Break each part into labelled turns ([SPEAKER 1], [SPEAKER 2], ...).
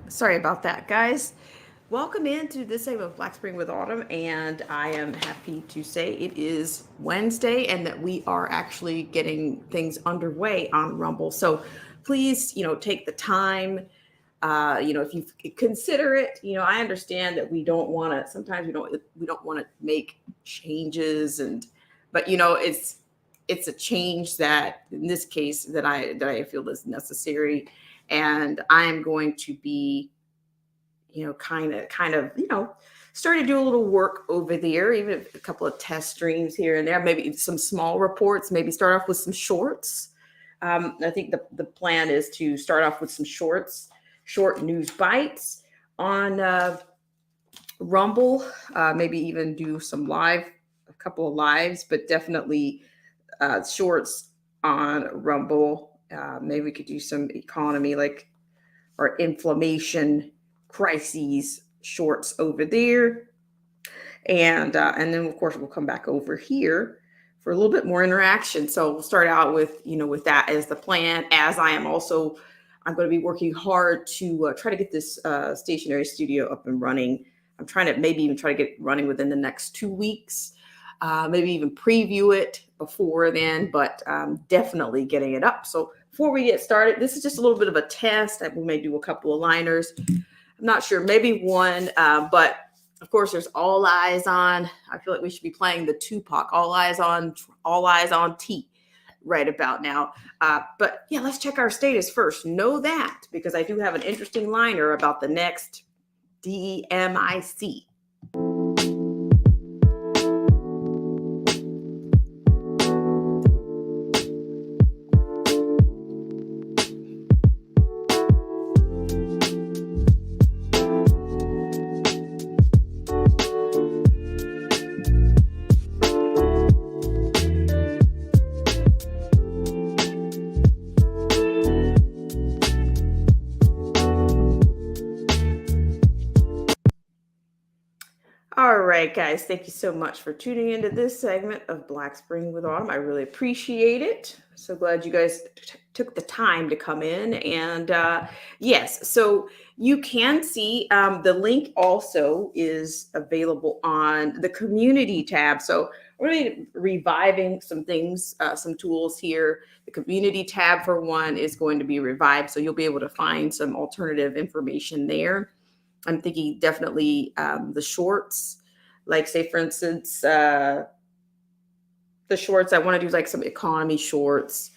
[SPEAKER 1] Sorry about that, guys. Welcome into this segment of Black Spring with Autumn, and I am happy to say it is Wednesday and that we are actually getting things underway on Rumble. So please, take the time. If you consider it, I understand that we don't want to. Sometimes we don't want to make changes, but it's a change that in this case that I feel is necessary, and I am going to be kind of, starting to do a little work over there, even a couple of test streams here and there, maybe some small reports, maybe start off with some shorts. I think the plan is to start off with some short news bites on Rumble, maybe even do a couple of lives, but definitely shorts on Rumble. Maybe we could do some economy, like, or inflammation crises shorts over there, and then of course we'll come back over here for a little bit more interaction. So we'll start out with that as the plan. As I'm going to be working hard to try to get this stationary studio up and running. I'm trying to maybe even try to get it running within the next 2 weeks. Maybe even preview it before then, but definitely getting it up. So before we get started, this is just a little bit of a test. We may do a couple of liners. I'm not sure, maybe one, but of course, there's All Eyes On. I feel like we should be playing the Tupac, All Eyes on T right about now. But yeah, let's check our status first. Know that because I do have an interesting liner about the next DEMIC. All right, guys, thank you so much for tuning into this segment of Black Spring with Autumn. I really appreciate it. So glad you guys took the time to come in. And yes, so you can see the link also is available on the community tab. So we're going to be reviving some things, some tools here. The community tab, for one, is going to be revived. So you'll be able to find some alternative information there. I'm thinking definitely the shorts, like say for instance, the shorts. I want to do like some economy shorts.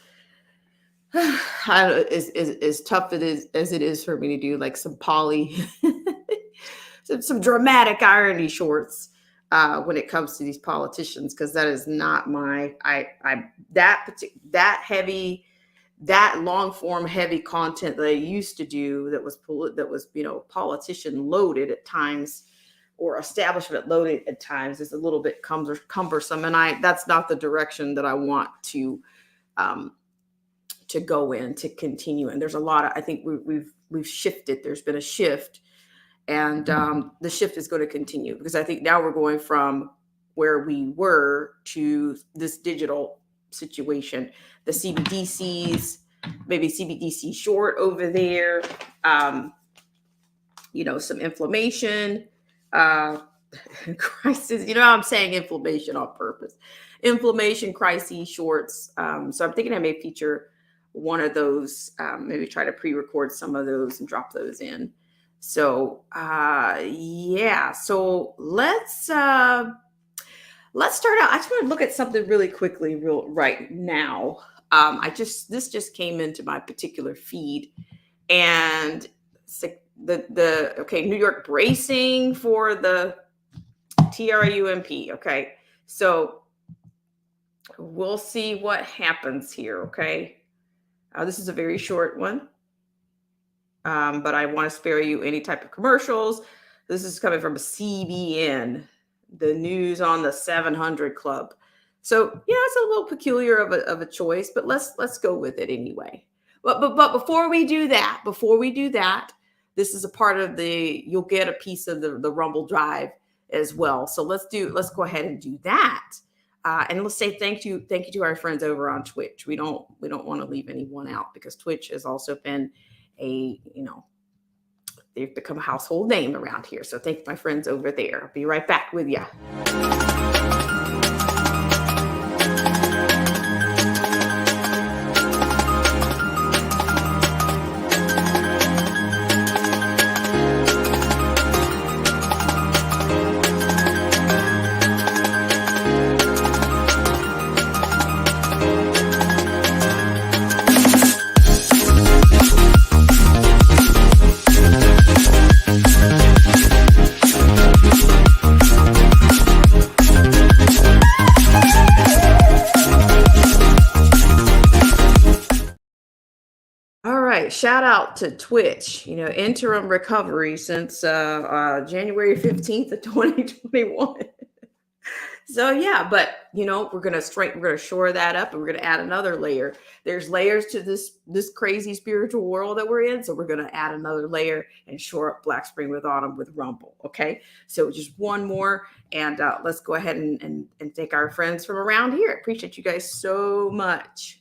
[SPEAKER 1] I don't know, as tough as it is for me to do like some poly, some dramatic irony shorts when it comes to these politicians, because that is not my that heavy, that long form heavy content that I used to do that was politician loaded at times or establishment loaded at times is a little bit cumbersome, and that's not the direction that I want um, to go in to continue. And there's a lot of, I think we've shifted. There's been a shift, and the shift is going to continue because I think now we're going from where we were to this digital situation. The CBDCs, maybe CBDC short over there, some inflammation crisis. I'm saying inflammation on purpose. Inflammation crises shorts. So I'm thinking I may feature one of those, maybe try to pre-record some of those and drop those in. So yeah, so let's start out. I just want to look at something really quickly, right now. This just came into my particular feed, and New York bracing for the TRUMP. Okay, so we'll see what happens here. Okay, this is a very short one, but I want to spare you any type of commercials. This is coming from CBN, the news on the 700 Club. So yeah, it's a little peculiar of a choice, but let's go with it anyway. But before we do that, this is a part of you'll get a piece of the Rumble Drive as well. So let's go ahead and do that. And let's say thank you to our friends over on Twitch. We don't want to leave anyone out because Twitch has also been a they've become a household name around here. So thank my friends over there. I'll be right back with you. All right, shout out to Twitch. Interim recovery since January 15th of 2021. So yeah, but we're gonna shore that up, and we're gonna add another layer. There's layers to this crazy spiritual world that we're in, so we're gonna add another layer and shore up Black Spring with Autumn with Rumble. Okay, so just one more, and let's go ahead and thank our friends from around here. Appreciate you guys so much.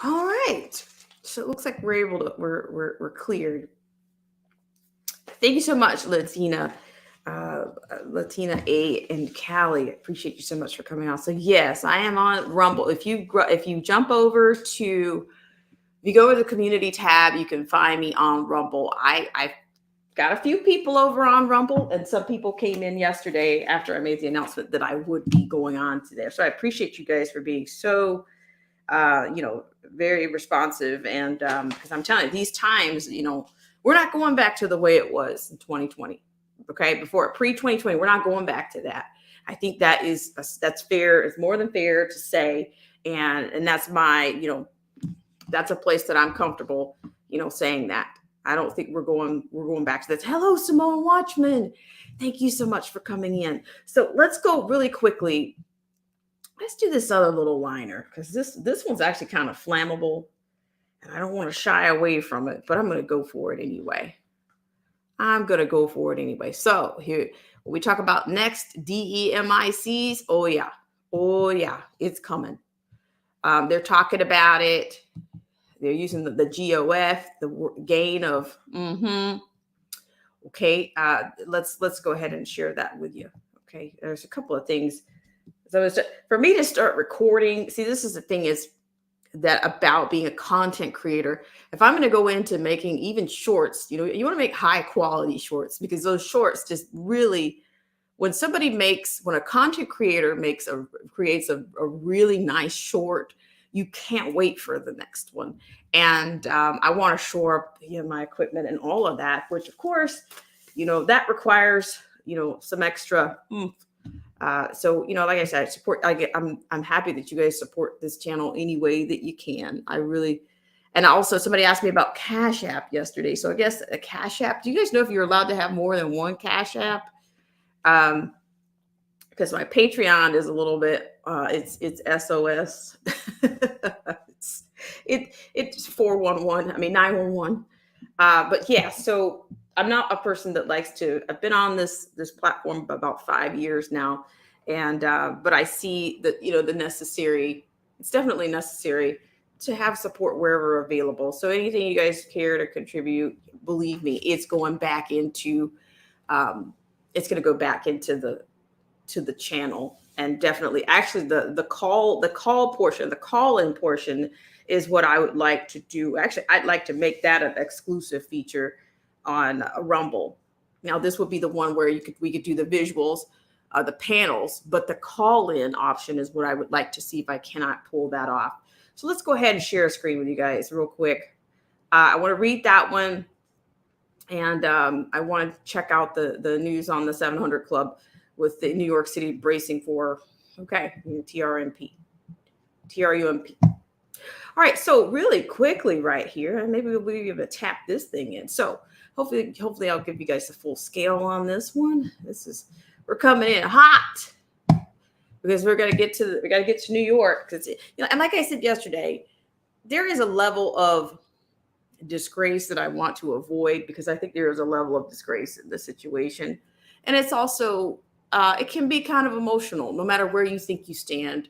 [SPEAKER 1] All right. So it looks like we're able to we're cleared. Thank you so much, Latina A and Callie. Appreciate you so much for coming on. So yes, I am on Rumble. If you jump over to if you go to the community tab, you can find me on Rumble. I've got a few people over on Rumble, and some people came in yesterday after I made the announcement that I would be going on to there. So I appreciate you guys for being so very responsive. And because I'm telling you, these times, we're not going back to the way it was in 2020. Okay, before pre-2020, we're not going back to that. I think that's fair. It's more than fair to say, and that's my, that's a place that I'm comfortable, saying that. I don't think we're going back to this. Hello, Simone Watchman. Thank you so much for coming in. So let's go really quickly. Let's do this other little liner, because this one's actually kind of flammable, and I don't want to shy away from it, but I'm going to go for it anyway. So here, when we talk about next DEMICs, oh yeah, it's coming. They're talking about it. They're using the GOF, the gain of. Okay, let's go ahead and share that with you. Okay, there's a couple of things. So for me to start recording, see, this is the thing is that about being a content creator. If I'm going to go into making even shorts, you want to make high quality shorts, because those shorts just really, when a content creator creates a really nice short, you can't wait for the next one. And I want to shore up my equipment and all of that, which of course, that requires, some extra so like I said, I'm happy that you guys support this channel any way that you can. And also somebody asked me about Cash App yesterday. So I guess a Cash App, do you guys know if you're allowed to have more than one Cash App? Because my Patreon is a little bit, it's SOS. It's 911. But yeah, so I'm not a person that likes to. I've been on this platform about 5 years now, and but I see that the necessary. It's definitely necessary to have support wherever available. So anything you guys care to contribute, believe me, it's going back into. It's going to go back into the channel, and definitely, actually, the call-in portion is what I would like to do. Actually, I'd like to make that an exclusive feature on Rumble. Now, this would be the one where we could do the visuals, the panels, but the call-in option is what I would like to see if I cannot pull that off. So let's go ahead and share a screen with you guys real quick. I want to read that one, and I want to check out the news on the 700 Club with the New York City bracing for TRUMP. All right, so really quickly right here, and maybe we'll be able to tap this thing in. So hopefully I'll give you guys the full scale on this one. We're coming in hot, because we got to get to New York, because and like I said yesterday, there is a level of disgrace that I want to avoid, because I think there is a level of disgrace in this situation. And it's also, it can be kind of emotional, no matter where you think you stand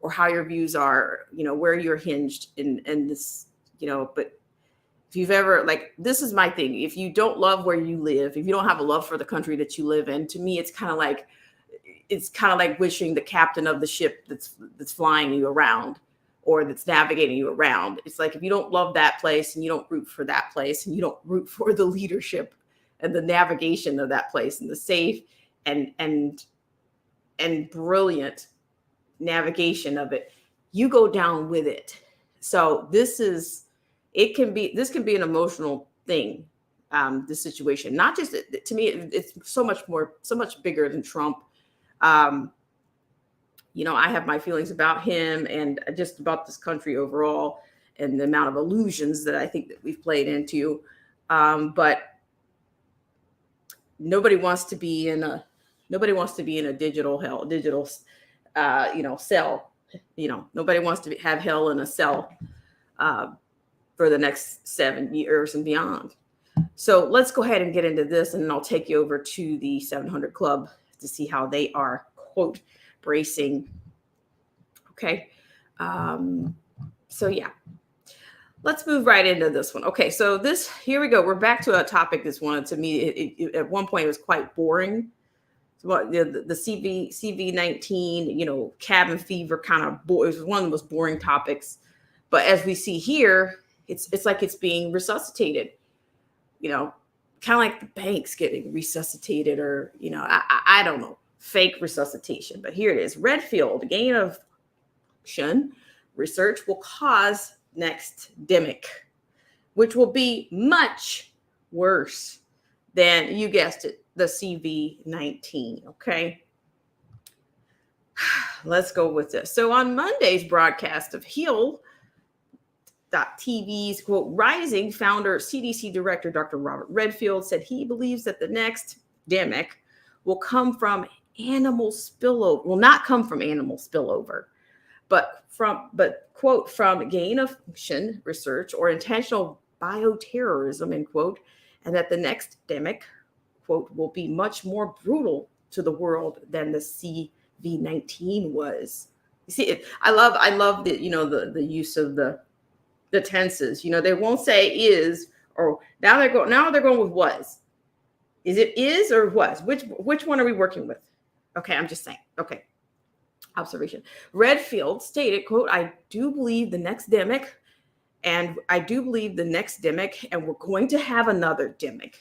[SPEAKER 1] or how your views are, where you're hinged in this, but if you've ever, like, this is my thing. If you don't love where you live, if you don't have a love for the country that you live in, to me, it's kind of like, wishing the captain of the ship that's flying you around or that's navigating you around. It's like, if you don't love that place and you don't root for that place and you don't root for the leadership and the navigation of that place and the safe and brilliant navigation of it, you go down with it. So this can be an emotional thing. This situation, not just, to me, it's so much bigger than Trump. I have my feelings about him and just about this country overall and the amount of illusions that I think that we've played into. But nobody wants to be in a digital hell, cell. Nobody wants to have hell in a cell for the next 7 years and beyond. So let's go ahead and get into this, and I'll take you over to the 700 Club to see how they are, quote, bracing. Okay. So yeah, let's move right into this one. Okay. So here we go. We're back to a topic that's wanted to me. At one point, it was quite boring. The CV19, cabin fever kind of, it was one of the most boring topics. But as we see here, it's like it's being resuscitated, kind of like the banks getting resuscitated, or, I don't know, fake resuscitation. But here it is. Redfield, gain of function research will cause next demic, which will be much worse than, you guessed it, the CV19. Okay. Let's go with this. So on Monday's broadcast of Heal.tv's, quote, rising founder, CDC director, Dr. Robert Redfield, said he believes that the next demic will come from animal spillover, will not come from animal spillover, but quote, from gain of function research or intentional bioterrorism, end quote, and that the next demic, quote, will be much more brutal to the world than the CV19 was. You see, I love the, the use of the tenses. They won't say is, or now they're going with was. Is it is or was? Which one are we working with? Okay, I'm just saying. Okay. Observation. Redfield stated, quote, I do believe the next demic, and we're going to have another demic.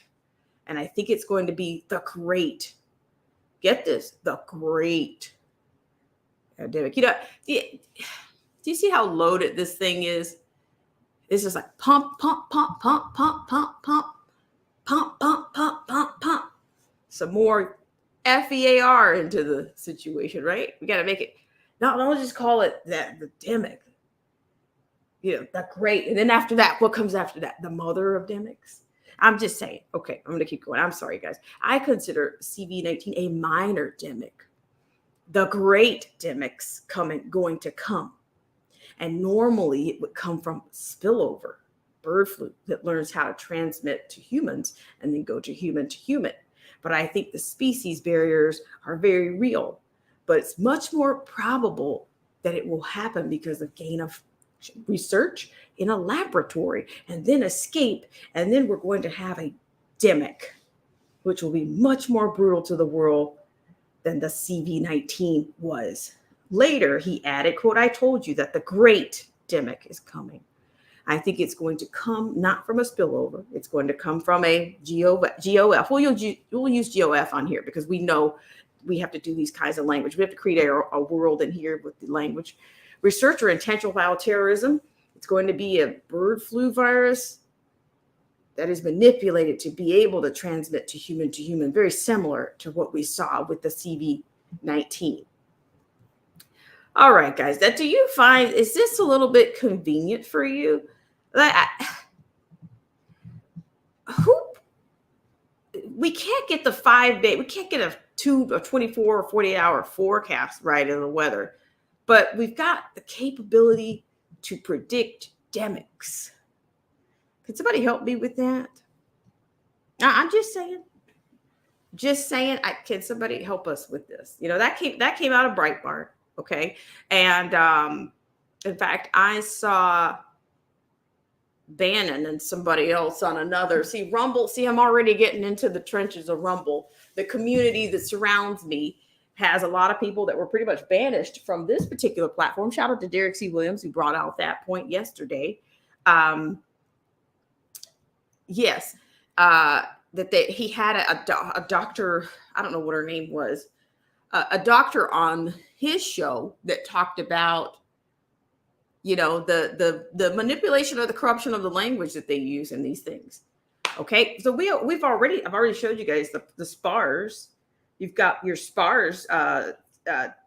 [SPEAKER 1] And I think it's going to be the great, get this, the great demic. Do you see how loaded this thing is? It's just like pump, pump, pump, pump, pump, pump, pump, pump, pump, pump, pump, pump. Some more FEAR into the situation, right? We got to make it, don't just call it that, the demic, the great. And then after that, what comes after that? The mother of demics. I'm just saying. Okay, I'm going to keep going. I'm sorry, guys. I consider CV19 a minor demic. The great demics going to come. And normally it would come from spillover, bird flu, that learns how to transmit to humans and then go to human to human. But I think the species barriers are very real. But it's much more probable that it will happen because of gain of research in a laboratory and then escape. And then we're going to have a demic, which will be much more brutal to the world than the CV19 was. Later, he added, quote, I told you that the great demic is coming. I think it's going to come not from a spillover. It's going to come from a GOF. We'll use GOF on here because we know we have to do these kinds of language. We have to create a world in here with the language. Research or intentional bioterrorism. It's going to be a bird flu virus that is manipulated to be able to transmit to human, very similar to what we saw with the CV19. All right, guys, do you find, is this a little bit convenient for you? We can't get the 5 day, we can't get a 24 or 48 hour forecast right of the weather, but we've got the capability to predict demics. Can somebody help me with that? I'm just saying. Can somebody help us with this? That came out of Breitbart. Okay. And in fact, I saw Bannon and somebody else on another. See, Rumble, I'm already getting into the trenches of Rumble. The community that surrounds me has a lot of people that were pretty much banished from this particular platform. Shout out to Derek C. Williams, who brought out that point yesterday. Yes. He had a doctor, I don't know what her name was, a doctor on his show that talked about, the manipulation or the corruption of the language that they use in these things. Okay, so I've already showed you guys the SPARS. You've got your SPARS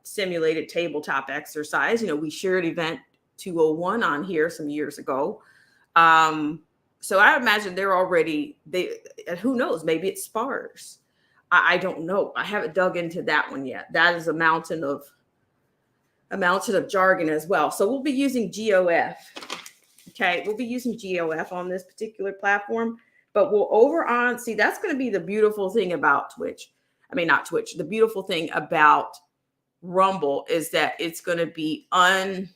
[SPEAKER 1] simulated tabletop exercise. We shared event 201 on here some years ago. So I imagine who knows, maybe it's SPARS. I don't know. I haven't dug into that one yet. That is a mountain of jargon as well. So we'll be using GOF. Okay, we'll be using GOF on this particular platform, but that's going to be the beautiful thing about Twitch. I mean, not Twitch. The beautiful thing about Rumble is that it's going to be I'm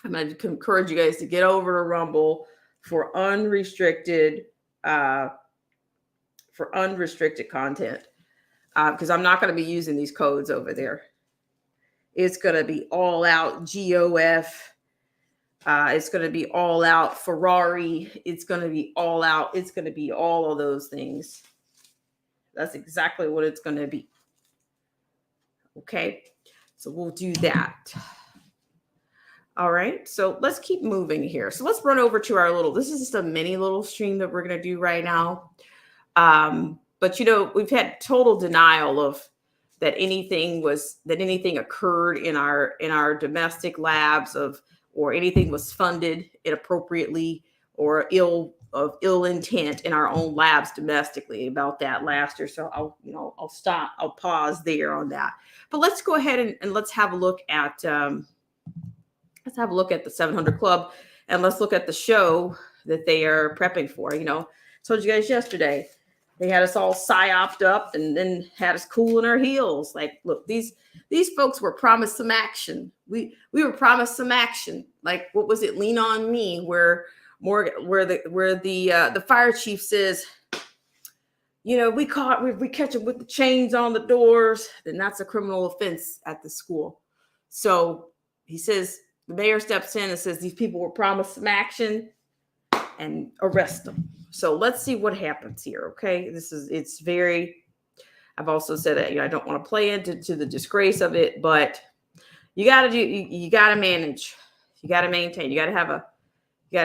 [SPEAKER 1] going to encourage you guys to get over to Rumble for unrestricted content, because I'm not going to be using these codes over there. It's going to be all out GOF. It's going to be all out Ferrari. It's going to be all out. It's going to be all of those things. That's exactly what it's going to be. Okay, so we'll do that. All right, so let's keep moving here. So let's run over to this is just a mini little stream that we're going to do right now. But we've had total denial of that anything occurred in our domestic labs or anything was funded inappropriately or ill intent in our own labs domestically about that last year. So I'll pause there on that. But let's go ahead and let's have a look at the 700 Club, and let's look at the show that they are prepping for. I told you guys yesterday, they had us all psyoped up and then had us cooling our heels. Like, look, these folks were promised some action. We were promised some action. Like, what was it? Lean on Me, where the fire chief says, we catch them with the chains on the doors, then that's a criminal offense at the school. So he says, the mayor steps in and says, these people were promised some action and arrest them. So let's see what happens here. Okay. I've also said that, I don't want to play into the disgrace of it, but you got to manage, you got to maintain, you got to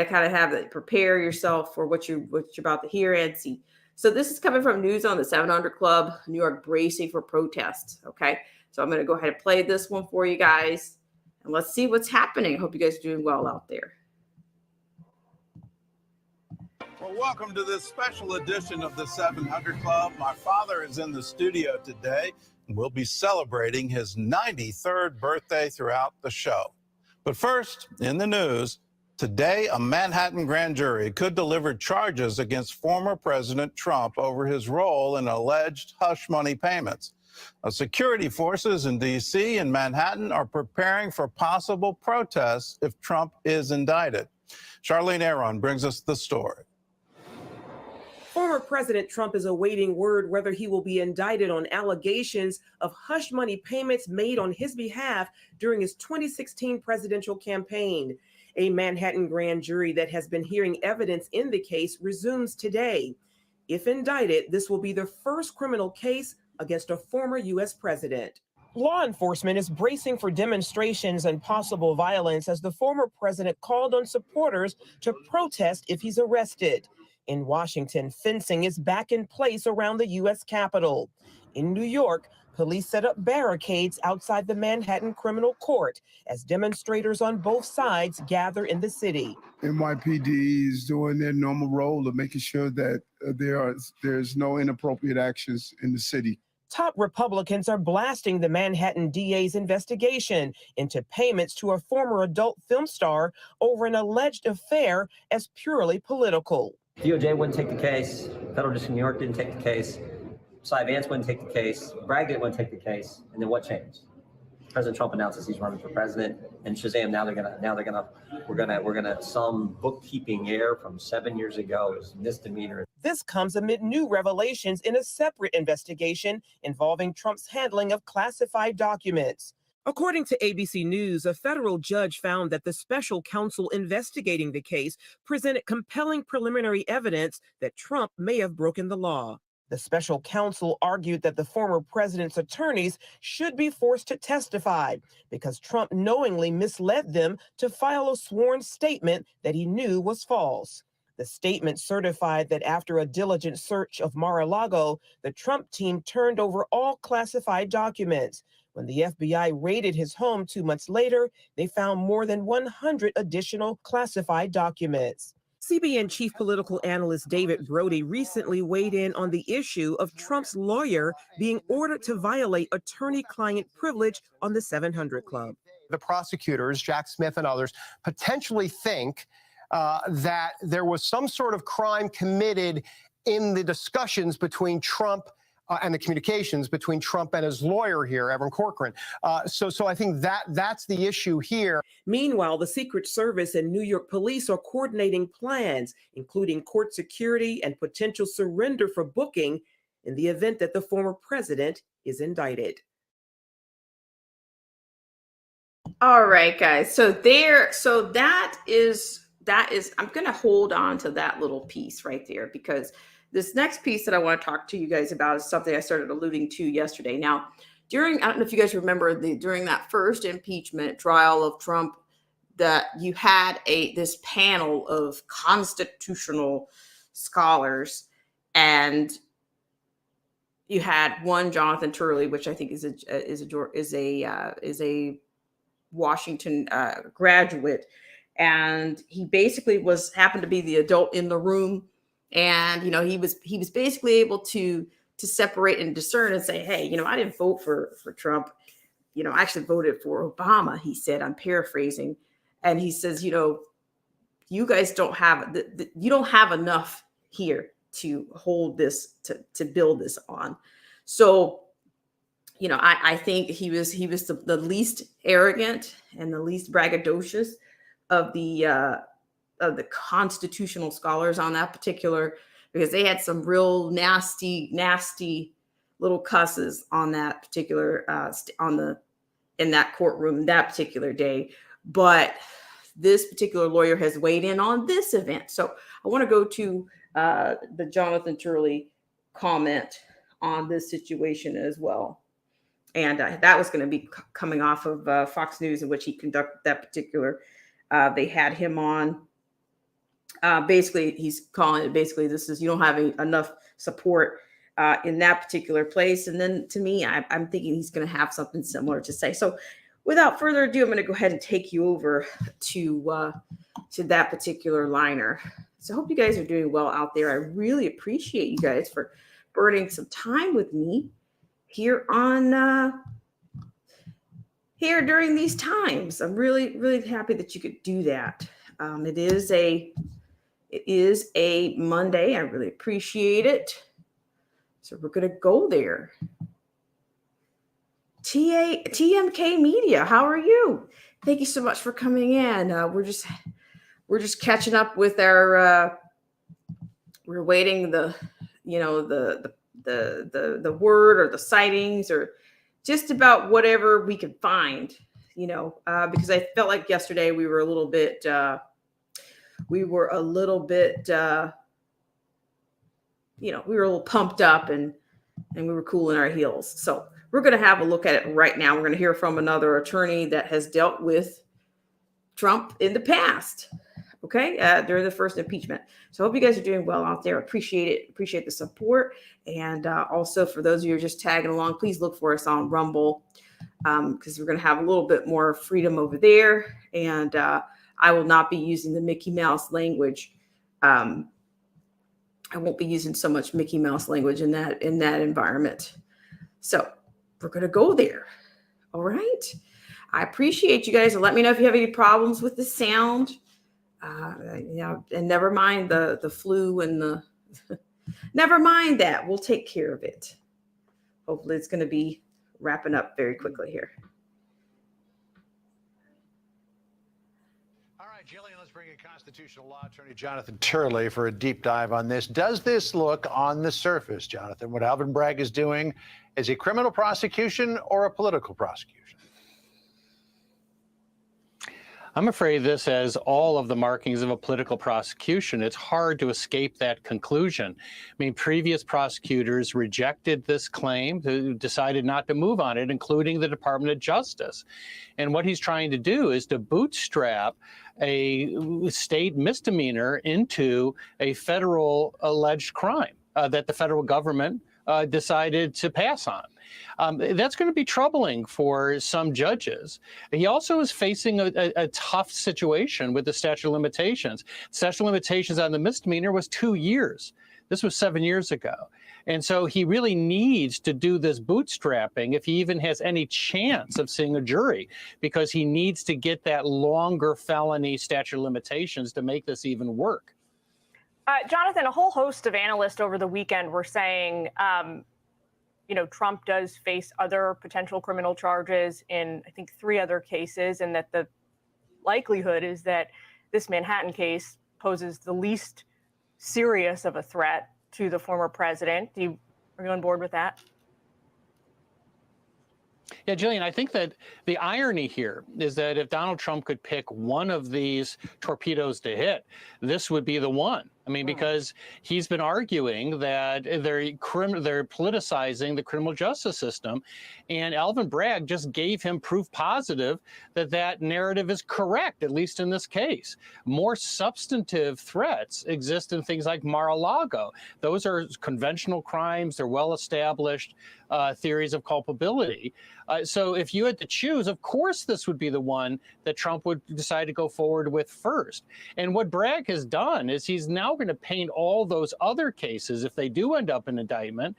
[SPEAKER 1] kind of have it, prepare yourself for what you're about to hear and see. So this is coming from News on the 700 Club, New York bracing for protests. Okay. So I'm going to go ahead and play this one for you guys. And let's see what's happening. I hope you guys are doing well out there.
[SPEAKER 2] Well, welcome to this special edition of the 700 Club. My father is in the studio today, and we'll be celebrating his 93rd birthday throughout the show. But first, in the news, today a Manhattan grand jury could deliver charges against former President Trump over his role in alleged hush money payments. Security forces in D.C. and Manhattan are preparing for possible protests if Trump is indicted. Charlene Aaron brings us the story.
[SPEAKER 3] Former President Trump is awaiting word whether he will be indicted on allegations of hush money payments made on his behalf during his 2016 presidential campaign. A Manhattan grand jury that has been hearing evidence in the case resumes today. If indicted, this will be the first criminal case against a former U.S. president. Law enforcement is bracing for demonstrations and possible violence as the former president called on supporters to protest if he's arrested. In Washington, fencing is back in place around the U.S. Capitol. In New York, police set up barricades outside the Manhattan Criminal Court as demonstrators on both sides gather in the city.
[SPEAKER 4] NYPD is doing their normal role of making sure that there's no inappropriate actions in the city.
[SPEAKER 3] Top Republicans are blasting the Manhattan DA's investigation into payments to a former adult film star over an alleged affair as purely political.
[SPEAKER 5] DOJ wouldn't take the case. Federal District of New York didn't take the case. Cy Vance wouldn't take the case. Bragg didn't want to take the case. And then what changed? President Trump announces he's running for president, and Shazam! We're gonna some bookkeeping error from 7 years ago is misdemeanor.
[SPEAKER 3] This comes amid new revelations in a separate investigation involving Trump's handling of classified documents. According to ABC News, a federal judge found that the special counsel investigating the case presented compelling preliminary evidence that Trump may have broken the law. The special counsel argued that the former president's attorneys should be forced to testify because Trump knowingly misled them to file a sworn statement that he knew was false. The statement certified that after a diligent search of Mar-a-Lago, the Trump team turned over all classified documents. When the FBI raided his home 2 months later, they found more than 100 additional classified documents. CBN chief political analyst David Brody recently weighed in on the issue of Trump's lawyer being ordered to violate attorney-client privilege on the 700 Club.
[SPEAKER 6] The prosecutors, Jack Smith and others, potentially think that there was some sort of crime committed in the discussions between Trump and the communications between Trump and his lawyer here, Evan Corcoran. So I think that's the issue here.
[SPEAKER 3] Meanwhile, the Secret Service and New York police are coordinating plans, including court security and potential surrender for booking in the event that the former president is indicted.
[SPEAKER 1] All right, guys. So that is, I'm going to hold on to that little piece right there, because this next piece that I want to talk to you guys about is something I started alluding to yesterday. Now, I don't know if you guys remember during that first impeachment trial of Trump, that you had this panel of constitutional scholars, and you had one Jonathan Turley, which I think is a Washington graduate, and he basically happened to be the adult in the room. And, he was basically able to separate and discern and say, hey, I didn't vote for Trump. I actually voted for Obama, he said. I'm paraphrasing. And he says, you guys don't have, you don't have enough here to hold this, to build this on. So, I think he was the least arrogant and the least braggadocious of the constitutional scholars on that particular, because they had some real nasty little cusses on that particular in that courtroom that particular day. But this particular lawyer has weighed in on this event. So I want to go to the Jonathan Turley comment on this situation as well. And that was going to be coming off of Fox News, in which he conducted that particular. They had him on. Basically, he's calling it, this is, you don't have enough support in that particular place. And then to me, I'm thinking he's going to have something similar to say. So without further ado, I'm going to go ahead and take you over to that particular liner. So I hope you guys are doing well out there. I really appreciate you guys for burning some time with me here on here during these times. I'm really, really happy that you could do that. It is a Monday. I really appreciate it. So we're going to go there. TMK Media, how are you? Thank you so much for coming in. We're just catching up with our. We're waiting the word or the sightings or just about whatever we could find. Because I felt like yesterday we were a little bit. We were a little pumped up and we were cooling our heels. So we're going to have a look at it right now. We're going to hear from another attorney that has dealt with Trump in the past. Okay. During the first impeachment. So I hope you guys are doing well out there. Appreciate it. Appreciate the support. And also for those of you who are just tagging along, please look for us on Rumble because we're going to have a little bit more freedom over there. And, I will not be using the Mickey Mouse language. I won't be using so much Mickey Mouse language in that environment. So we're going to go there. All right. I appreciate you guys. Let me know if you have any problems with the sound. And never mind the flu and the, never mind that. We'll take care of it. Hopefully it's going to be wrapping up very quickly here.
[SPEAKER 2] All right, Jillian, let's bring in constitutional law attorney Jonathan Turley for a deep dive on this. Does this look on the surface, Jonathan, what Alvin Bragg is doing as a criminal prosecution or a political prosecution?
[SPEAKER 7] I'm afraid this has all of the markings of a political prosecution. It's hard to escape that conclusion. I mean, previous prosecutors rejected this claim, decided not to move on it, including the Department of Justice. And what he's trying to do is to bootstrap a state misdemeanor into a federal alleged crime that the federal government decided to pass on. That's going to be troubling for some judges. He also is facing a tough situation with the statute of limitations. Statute of limitations on the misdemeanor was 2 years. This was 7 years ago. And so he really needs to do this bootstrapping if he even has any chance of seeing a jury, because he needs to get that longer felony statute of limitations to make this even work.
[SPEAKER 8] Jonathan, a whole host of analysts over the weekend were saying, Trump does face other potential criminal charges in, I think, 3 other cases, and that the likelihood is that this Manhattan case poses the least serious of a threat to the former president. Are you on board with that?
[SPEAKER 7] Yeah, Jillian, I think that the irony here is that if Donald Trump could pick one of these torpedoes to hit, this would be the one. I mean, because he's been arguing that they're politicizing the criminal justice system, and Alvin Bragg just gave him proof positive that that narrative is correct, at least in this case. More substantive threats exist in things like Mar-a-Lago. Those are conventional crimes. They're well-established theories of culpability. So if you had to choose, of course, this would be the one that Trump would decide to go forward with first. And what Bragg has done is he's now going to paint all those other cases, if they do end up in indictment,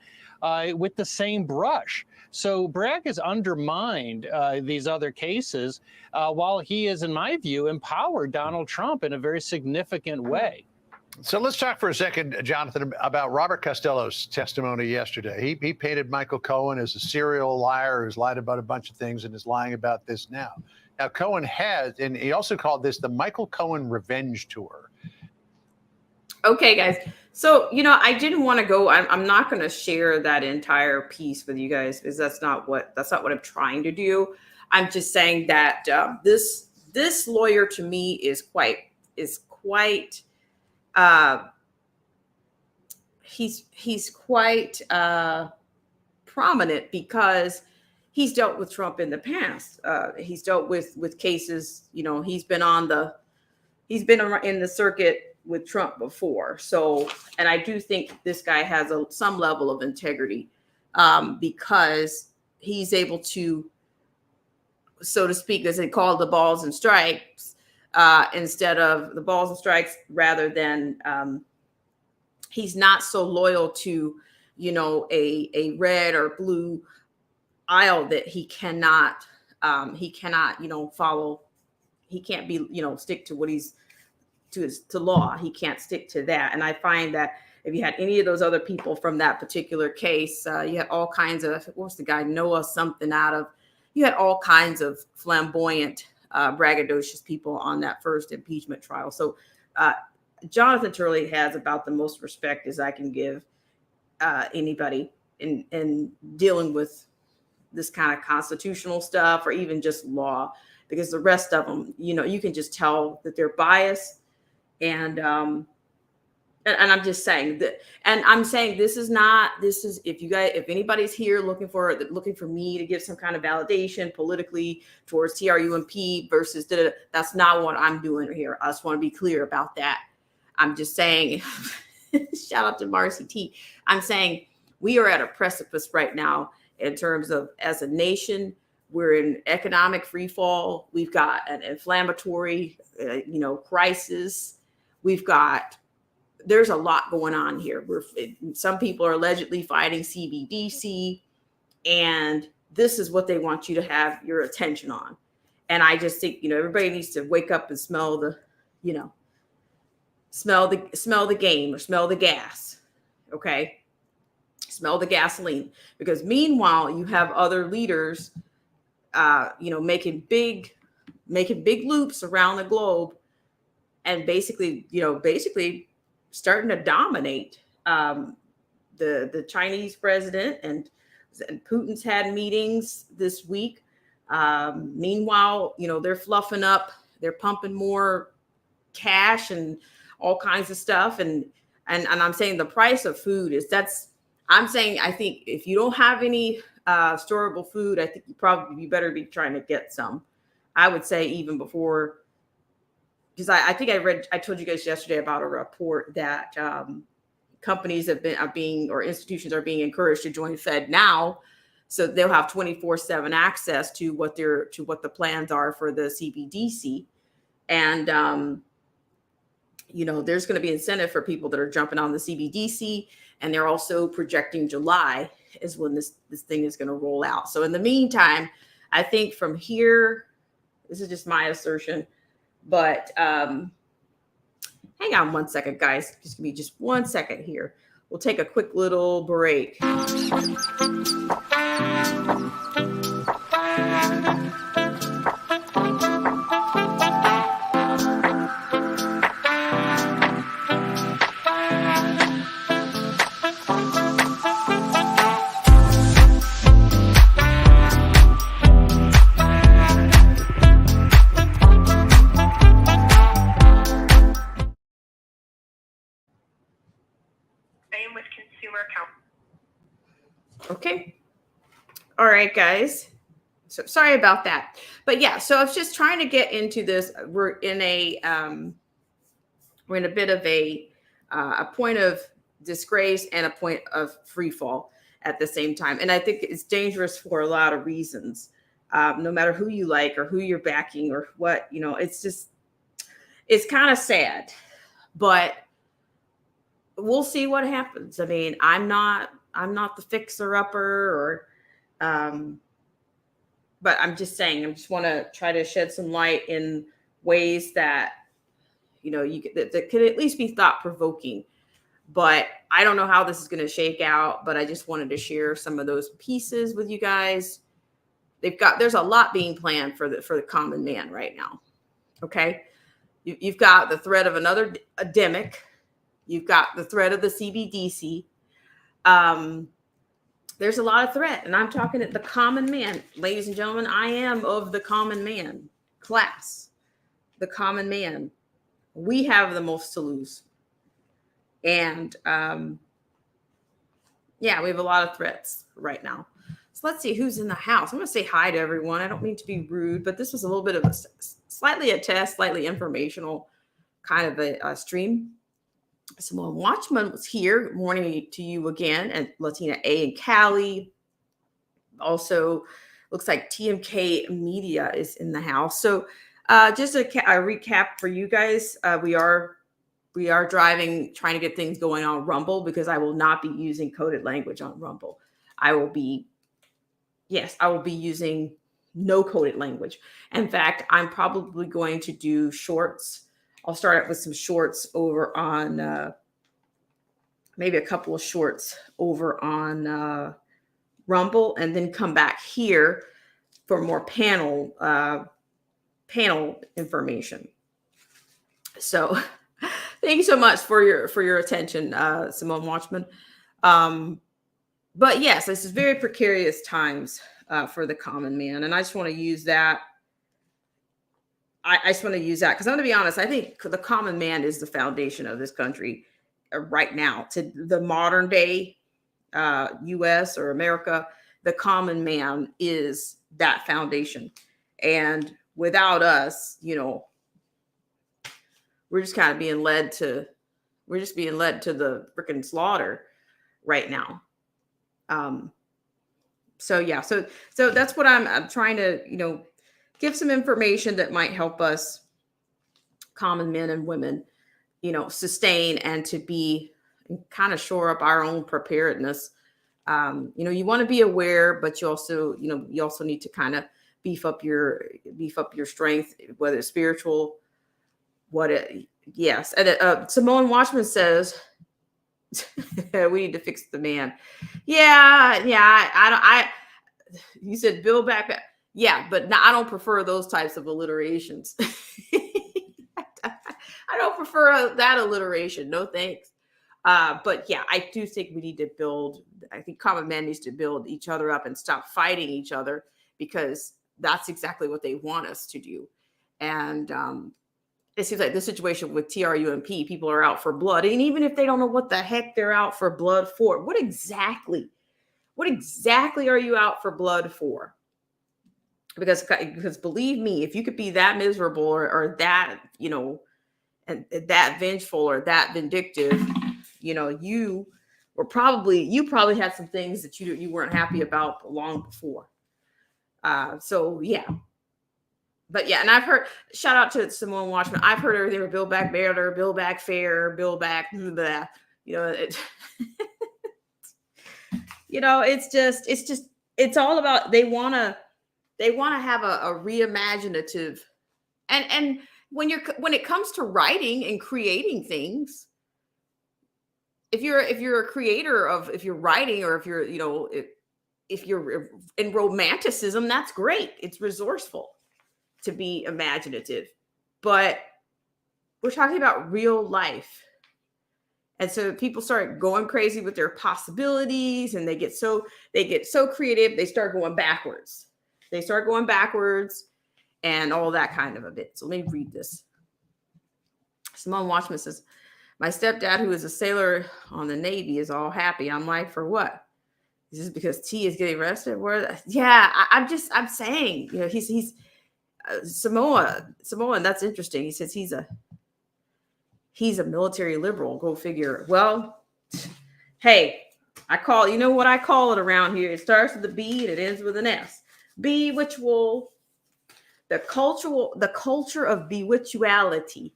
[SPEAKER 7] with the same brush. So Bragg has undermined these other cases while he has, in my view, empowered Donald Trump in a very significant way.
[SPEAKER 2] So let's talk for a second, Jonathan, about Robert Costello's testimony yesterday. He painted Michael Cohen as a serial liar who's lied about a bunch of things and is lying about this now. Now, Cohen has, and he also called this the Michael Cohen Revenge Tour.
[SPEAKER 1] Okay, guys. So, I didn't want to go. I'm not going to share that entire piece with you guys because that's not what I'm trying to do. I'm just saying that this lawyer to me is quite he's quite prominent because he's dealt with Trump in the past. He's dealt with cases. He's been in the circuit with Trump before. So, and I do think this guy has some level of integrity because he's able to, so to speak, as they call the balls and strikes, instead of the balls and strikes, rather than he's not so loyal to, a red or blue aisle that he cannot follow. He can't be, stick to what he's to law. He can't stick to that. And I find that if you had any of those other people from that particular case, you had all kinds of, what's the guy, Noah something you had all kinds of flamboyant, braggadocious people on that first impeachment trial. So Jonathan Turley has about the most respect as I can give anybody in dealing with this kind of constitutional stuff or even just law, because the rest of them, you can just tell that they're biased. And I'm just saying that, and I'm saying this is if anybody's here looking for me to give some kind of validation politically towards TRUMP versus that's not what I'm doing here. I just want to be clear about that. I'm just saying, shout out to Marcy T. I'm saying we are at a precipice right now in terms of, as a nation, we're in economic free fall. We've got an inflammatory, crisis. There's a lot going on here. Some people are allegedly fighting CBDC, and this is what they want you to have your attention on. And I just think, everybody needs to wake up and smell the, smell the game, or smell the gas. Okay. Smell the gasoline, because meanwhile you have other leaders, making big loops around the globe, and basically starting to dominate. The Chinese president and Putin's had meetings this week. Meanwhile, they're fluffing up, they're pumping more cash and all kinds of stuff. And I'm saying the price of food I think if you don't have any storable food, I think you better be trying to get some. I would say even before, because I think I told you guys yesterday about a report that companies or institutions are being encouraged to join FedNow, so they'll have 24/7 access to what the plans are for the CBDC. And there's going to be incentive for people that are jumping on the CBDC, and they're also projecting July is when this thing is going to roll out. So in the meantime, I think from here, this is just my assertion, but hang on one second, guys. Just give me just 1 second here. We'll take a quick little break. Okay. All right, guys. So sorry about that. But yeah, so I was just trying to get into this. We're in a bit of a point of disgrace and a point of free fall at the same time. And I think it's dangerous for a lot of reasons. No matter who you like or who you're backing or what, it's kind of sad, but we'll see what happens. I mean, I'm not the fixer-upper, but I'm just saying, I just want to try to shed some light in ways that, that could at least be thought-provoking. But I don't know how this is going to shake out, but I just wanted to share some of those pieces with you guys. There's a lot being planned for the common man right now. Okay. You've got the threat of another endemic. You've got the threat of the CBDC. There's a lot of threat, and I'm talking at the common man. Ladies and gentlemen, I am of the common man class. The common man. We have the most to lose. And we have a lot of threats right now. So let's see who's in the house. I'm going to say hi to everyone. I don't mean to be rude, but this was a little bit of a slightly informational kind of a stream. Simone Watchman was here. Good morning to you again. And Latina A and Cali. Also, looks like TMK Media is in the house. So just a recap for you guys. We are trying to get things going on Rumble, because I will not be using coded language on Rumble. I will be using no coded language. In fact, I'm probably going to do shorts. I'll start out with some shorts over on maybe a couple of shorts over on Rumble, and then come back here for more panel information. So thank you so much for your attention, Simone Watchman. But yes, this is very precarious times for the common man, and I just want to use that. I just want to use that because I'm going to be honest. I think the common man is the foundation of this country right now. To the modern day U.S. or America, the common man is that foundation. And without us, we're just kind of being led to the freaking slaughter right now. So that's what I'm trying to, give some information that might help us common men and women, sustain and to be kind of shore up our own preparedness You want to be aware, but you also need to kind of beef up your strength, whether it's spiritual, yes. And Simone Watchman says, we need to fix the man. Yeah. You said build back. Yeah, but I don't prefer those types of alliterations. I don't prefer that alliteration. No thanks. But yeah, I do think we need to build. I think common man needs to build each other up and stop fighting each other, because that's exactly what they want us to do. And it seems like the situation with TRUMP, people are out for blood. And even if they don't know what the heck they're out for blood for, what exactly are you out for blood for? Because believe me, if you could be that miserable or that, and that vengeful or that vindictive, you probably had some things that you weren't happy about long before. So yeah. But yeah, and I've heard, shout out to Simone Watchman. I've heard everything from Build Back Better, Build Back Fair, Build Back, blah. It's all about, they want to have a reimaginative, and when it comes to writing and creating things, if you're a creator if you're writing, or if you're in romanticism, that's great. It's resourceful to be imaginative, but we're talking about real life. And so people start going crazy with their possibilities, and they get so creative, they start going backwards. And all that kind of a bit. So let me read this. Simone Watchman says, my stepdad, who is a sailor on the Navy, is all happy. I'm like, for what? Is this because T is getting arrested? Yeah, I'm saying, he's Samoa, that's interesting. He says he's a military liberal. Go figure. Well, hey, I call it around here. It starts with a B and it ends with an S. Bewitchable, the culture of bewitchuality.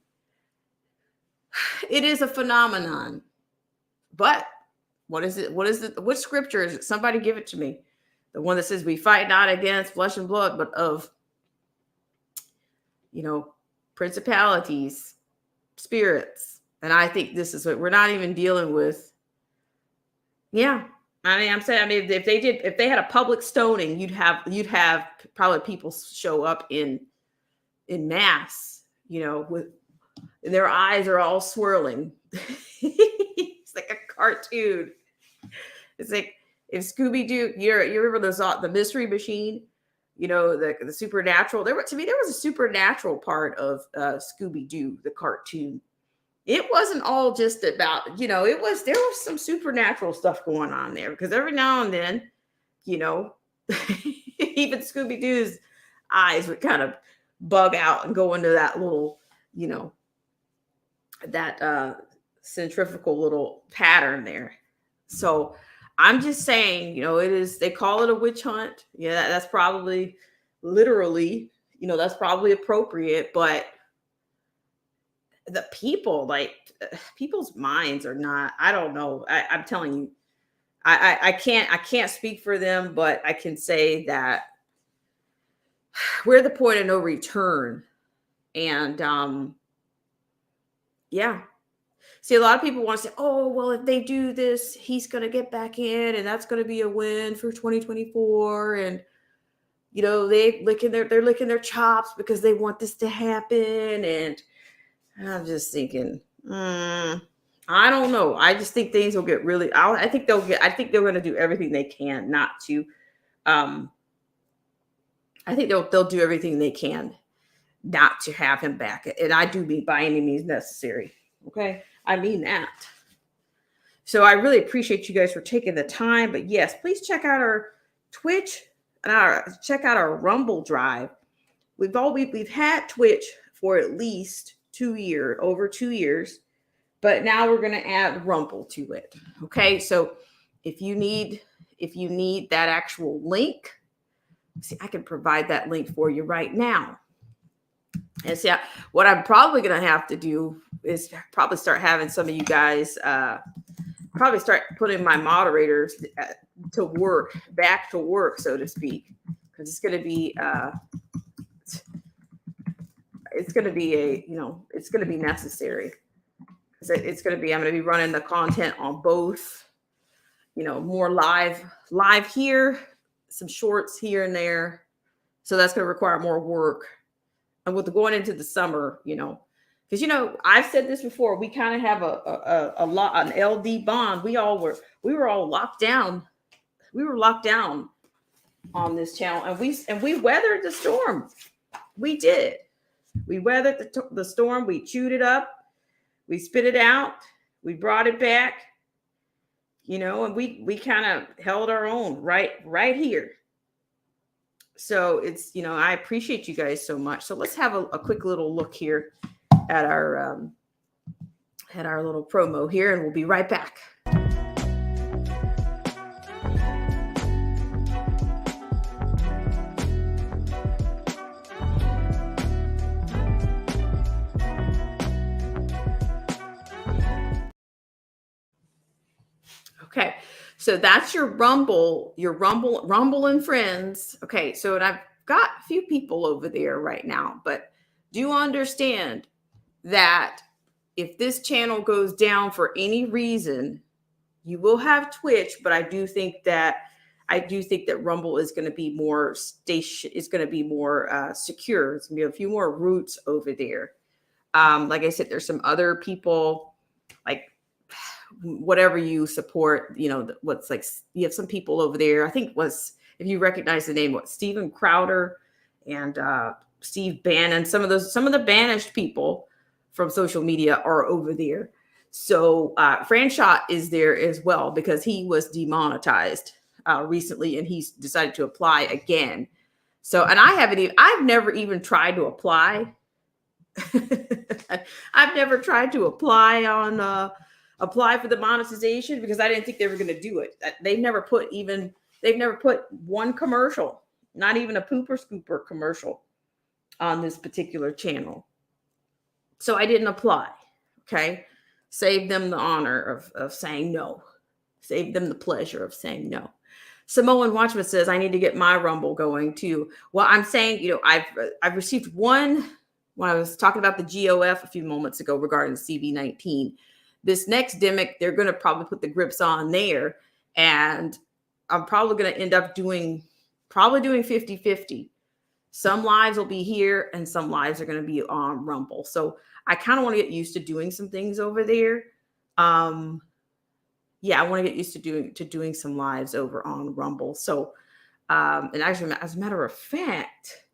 [SPEAKER 1] It is a phenomenon. But what is it? Which scripture is it? Somebody give it to me. The one that says we fight not against flesh and blood, but of principalities, spirits. And I think this is what we're not even dealing with. Yeah. I'm saying, if they had a public stoning, you'd have probably people show up in mass, with their eyes are all swirling. It's like a cartoon. It's like if Scooby-Doo, you remember the Mystery Machine, the supernatural. There was a supernatural part of Scooby-Doo, the cartoon. It wasn't all just about, there was some supernatural stuff going on there, because every now and then, even Scooby-Doo's eyes would kind of bug out and go into that little, that centrifugal little pattern there. So I'm just saying, they call it a witch hunt. Yeah, that's probably literally, that's probably appropriate, but the people, people's minds are not, I don't know. I'm telling you, I can't speak for them, but I can say that we're at the point of no return. And yeah. See, a lot of people want to say, oh, well, if they do this, he's going to get back in, and that's going to be a win for 2024. And, they're licking their chops because they want this to happen. And I'm just thinking, I don't know. I just think things will get really, I think they're going to do everything they can not to, I think they'll do everything they can not to have him back. And I do mean by any means necessary. Okay. I mean that. So I really appreciate you guys for taking the time, but yes, please check out our Twitch and check out our Rumble Drive. We've had Twitch for at least over 2 years, but now we're going to add Rumble to it. Okay. So if you need that actual link, see, I can provide that link for you right now. And see, what I'm probably going to have to do is probably start having some of you guys, probably start putting my moderators to work, back to work, so to speak, because it's going to be it's going to be it's going to be necessary. It's going to be, I'm going to be running the content on both, more live here, some shorts here and there. So that's going to require more work. And with going into the summer, because, I've said this before, we kind of have an LD bond. We were all locked down. We were locked down on this channel, and we weathered the storm. We did. We weathered the storm. We chewed it up. We spit it out. We brought it back, and we kind of held our own right here. So it's, I appreciate you guys so much. So let's have a quick little look here at our little promo here, and we'll be right back. Okay, so that's your Rumble and Friends. Okay, so and I've got a few people over there right now, but do understand that if this channel goes down for any reason, you will have Twitch, but I do think that Rumble is going to be more secure. It's going to be a few more roots over there. Like I said, there's some other people, like whatever you support, what's like, you have some people over there. I think if you recognize the name, Steven Crowder and Steve Bannon, some of the banished people from social media are over there. So Franshot is there as well, because he was demonetized recently, and he's decided to apply again. So, and I've never even tried to apply. I've never tried to apply for the monetization, because I didn't think they were going to do it. They've never put one commercial, not even a pooper scooper commercial on this particular channel. So I didn't apply. Okay. Save them the honor of saying no. Save them the pleasure of saying no. Samoan Watchman says, I need to get my Rumble going too. Well, I'm saying, I've received one when I was talking about the GOF a few moments ago regarding CV19. This next demic, they're going to probably put the grips on there, and I'm probably going to end up doing 50-50. Some lives will be here and some lives are going to be on Rumble. So I kind of want to get used to doing some things over there. I want to get used to doing some lives over on Rumble. So, and actually, as a matter of fact,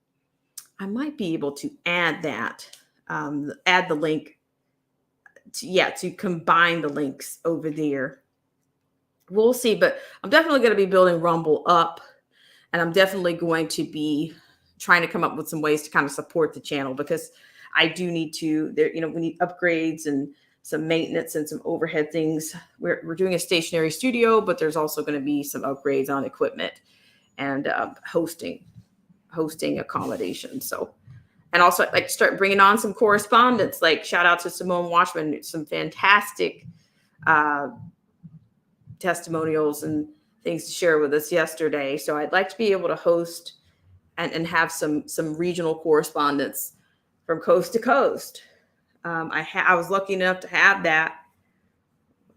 [SPEAKER 1] I might be able to add that, add the link to combine the links over there. We'll see, but I'm definitely going to be building Rumble up, and I'm definitely going to be trying to come up with some ways to kind of support the channel, because I do need to, we need upgrades and some maintenance and some overhead things. We're doing a stationary studio, but there's also going to be some upgrades on equipment and hosting accommodations. So, and also I'd like to start bringing on some correspondents, like shout out to Simone Watchman, some fantastic testimonials and things to share with us yesterday. So I'd like to be able to host and have some regional correspondents from coast to coast. I was lucky enough to have that,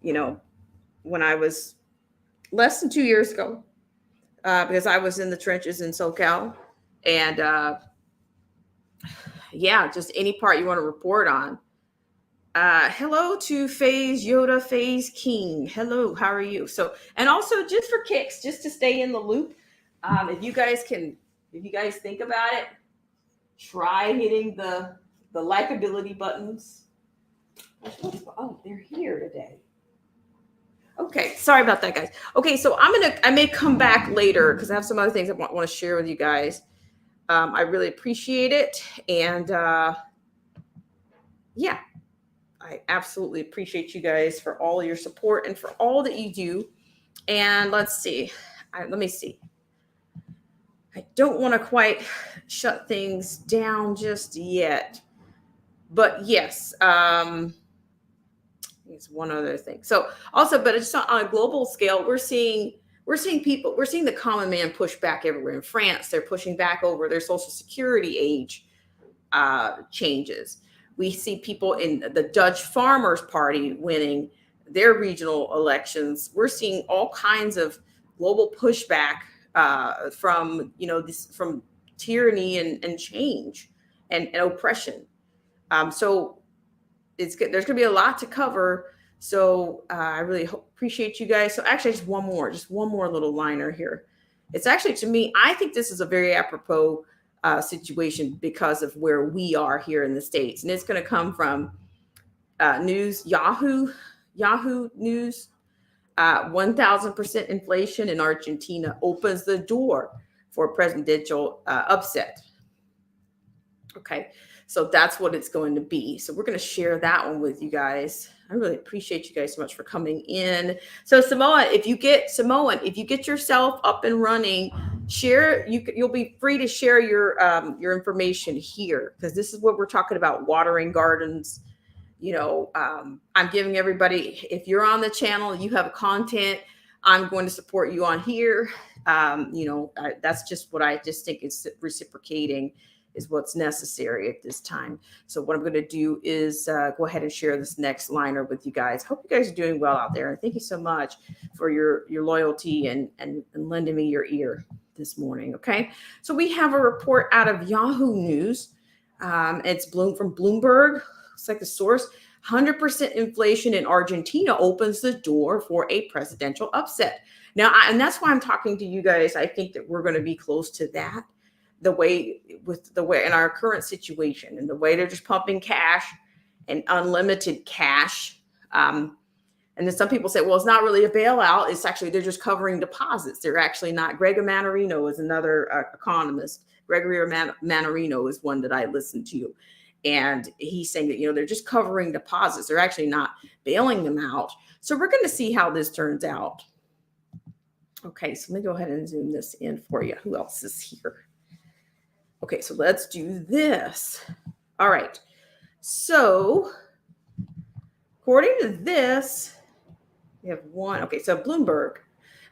[SPEAKER 1] when I was less than 2 years ago, because I was in the trenches in SoCal, and just any part you want to report on. Hello to FaZe Yoda, FaZe King. Hello, how are you? So, and also just for kicks, just to stay in the loop, if you guys think about it, try hitting the likability buttons. Oh, they're here today. Okay, sorry about that, guys. Okay, so I may come back later because I have some other things I want to share with you guys. I really appreciate it, and I absolutely appreciate you guys for all your support and for all that you do. And let's see. Let me see. I don't want to quite shut things down just yet. But yes, it's one other thing. So also, but it's on a global scale, we're seeing we're seeing the common man push back everywhere. In France, they're pushing back over their Social Security age changes. We see people in the Dutch Farmers Party winning their regional elections. We're seeing all kinds of global pushback from from tyranny and change and oppression. So it's good. There's going to be a lot to cover. So I really appreciate you guys. So actually, just one more little liner here. It's actually, to me, I think this is a very apropos situation because of where we are here in the States. And it's going to come from Yahoo News. 1,000% inflation in Argentina opens the door for presidential upset. Okay, so that's what it's going to be. So we're going to share that one with you guys. I really appreciate you guys so much for coming in. So Samoan, if you get yourself up and running, share. You'll be free to share your information here, because this is what we're talking about: watering gardens. I'm giving everybody, if you're on the channel, you have content, I'm going to support you on here. That's just what I just think is reciprocating is what's necessary at this time. So what I'm going to do is go ahead and share this next liner with you guys. Hope you guys are doing well out there. And thank you so much for your loyalty and lending me your ear this morning. Okay. So we have a report out of Yahoo News. It's from Bloomberg. It's like the source. 100% inflation in Argentina opens the door for a presidential upset. Now, and that's why I'm talking to you guys. I think that we're going to be close to that. The way in our current situation, and the way they're just pumping cash and unlimited cash. And then some people say, well, it's not really a bailout. It's actually, they're just covering deposits. They're actually not. Gregor Mannarino is another economist. Gregory Mannarino is one that I listen to. And he's saying that, they're just covering deposits. They're actually not bailing them out. So we're going to see how this turns out. Okay, so let me go ahead and zoom this in for you. Who else is here? Okay, so let's do this. All right. So according to this, we have one. Okay, so Bloomberg,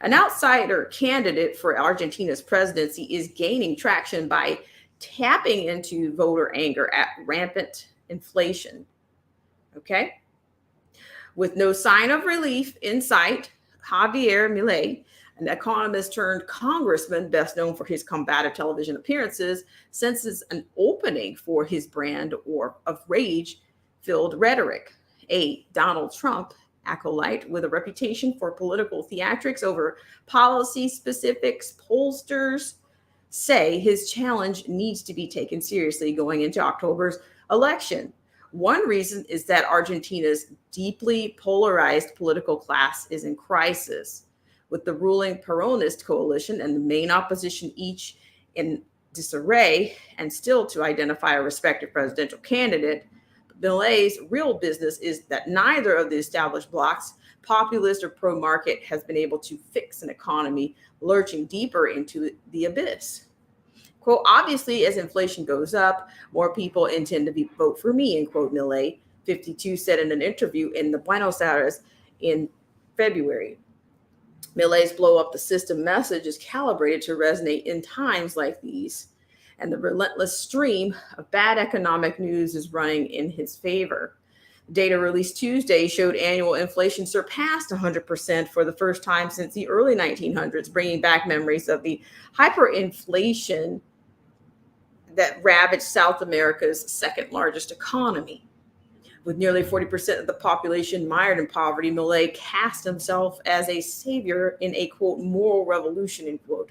[SPEAKER 1] an outsider candidate for Argentina's presidency, is gaining traction by tapping into voter anger at rampant inflation. Okay. With no sign of relief in sight, Javier Milei, an economist turned congressman, best known for his combative television appearances, senses an opening for his brand of rage-filled rhetoric. A Donald Trump acolyte with a reputation for political theatrics over policy specifics, pollsters say his challenge needs to be taken seriously going into October's election. One reason is that Argentina's deeply polarized political class is in crisis, with the ruling Peronist coalition and the main opposition each in disarray and still to identify a respective presidential candidate. Milei's real business is that neither of the established blocs, populist or pro-market, has been able to fix an economy lurching deeper into the abyss. Quote, obviously, as inflation goes up, more people intend to vote for me, end quote, Milei, 52, said in an interview in the Buenos Aires in February. Milei's blow up the system message is calibrated to resonate in times like these, and the relentless stream of bad economic news is running in his favor. Data released Tuesday showed annual inflation surpassed 100% for the first time since the early 1900s, bringing back memories of the hyperinflation that ravaged South America's second largest economy. With nearly 40% of the population mired in poverty, Milei cast himself as a savior in a, quote, moral revolution, end quote.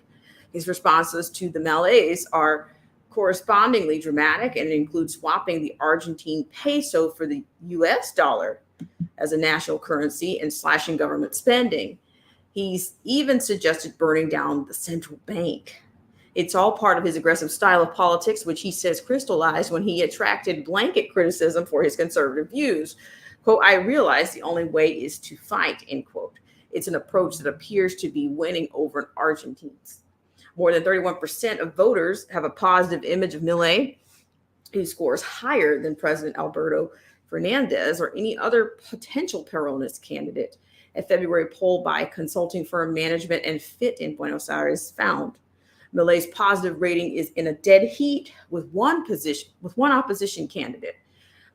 [SPEAKER 1] His responses to the malaise are correspondingly dramatic and include swapping the Argentine peso for the US dollar as a national currency and slashing government spending. He's even suggested burning down the central bank. It's all part of his aggressive style of politics, which he says crystallized when he attracted blanket criticism for his conservative views. Quote, I realize the only way is to fight, end quote. It's an approach that appears to be winning over Argentines. More than 31% of voters have a positive image of Milei, who scores higher than President Alberto Fernandez or any other potential Peronist candidate. A February poll by consulting firm Management and Fit in Buenos Aires found Milei's positive rating is in a dead heat with one opposition candidate,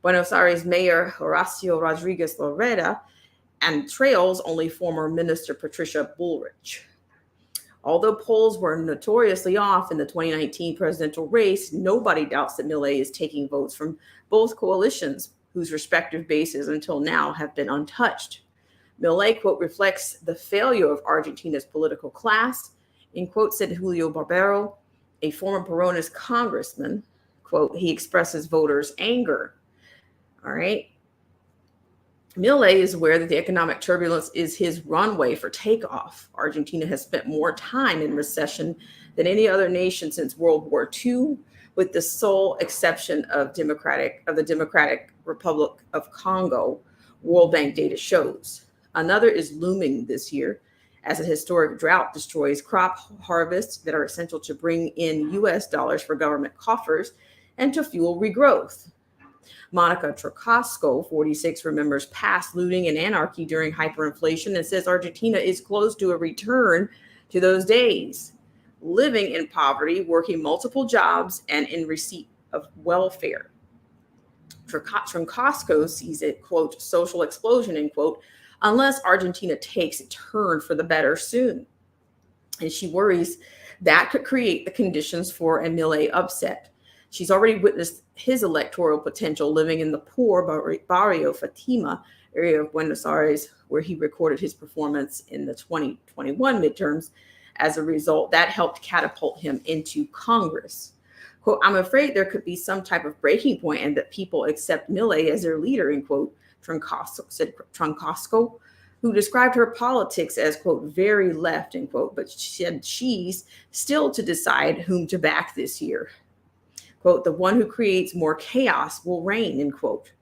[SPEAKER 1] Buenos Aires Mayor Horacio Rodriguez Larreta, and trails only former Minister Patricia Bullrich. Although polls were notoriously off in the 2019 presidential race, nobody doubts that Milei is taking votes from both coalitions, whose respective bases until now have been untouched. Milei, quote, reflects the failure of Argentina's political class, in quote, said Julio Barbero, a former Peronist congressman. Quote, he expresses voters' anger. All right. Milei is aware that the economic turbulence is his runway for takeoff. Argentina has spent more time in recession than any other nation since World War II, with the sole exception of the Democratic Republic of Congo, World Bank data shows. Another is looming this year as a historic drought destroys crop harvests that are essential to bring in US dollars for government coffers and to fuel regrowth. Monica Trocasco, 46, remembers past looting and anarchy during hyperinflation and says Argentina is close to a return to those days, living in poverty, working multiple jobs, and in receipt of welfare. Trocasco sees a, quote, social explosion, end quote, unless Argentina takes a turn for the better soon. And she worries that could create the conditions for a Milei upset. She's already witnessed his electoral potential living in the poor Barrio Fatima area of Buenos Aires, where he recorded his performance in the 2021 midterms. As a result, that helped catapult him into Congress. Quote, I'm afraid there could be some type of breaking point and that people accept Milei as their leader, end quote, said Trocasco, who described her politics as, quote, very left, end quote, but she said she's still to decide whom to back this year. Quote, the one who creates more chaos will reign, end quote.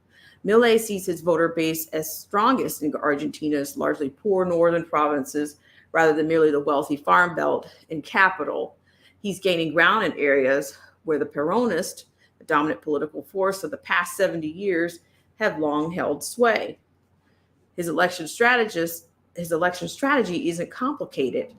[SPEAKER 1] Milei sees his voter base as strongest in Argentina's largely poor northern provinces rather than merely the wealthy farm belt and capital. He's gaining ground in areas where the Peronist, the dominant political force of the past 70 years, have long held sway. His election strategy isn't complicated.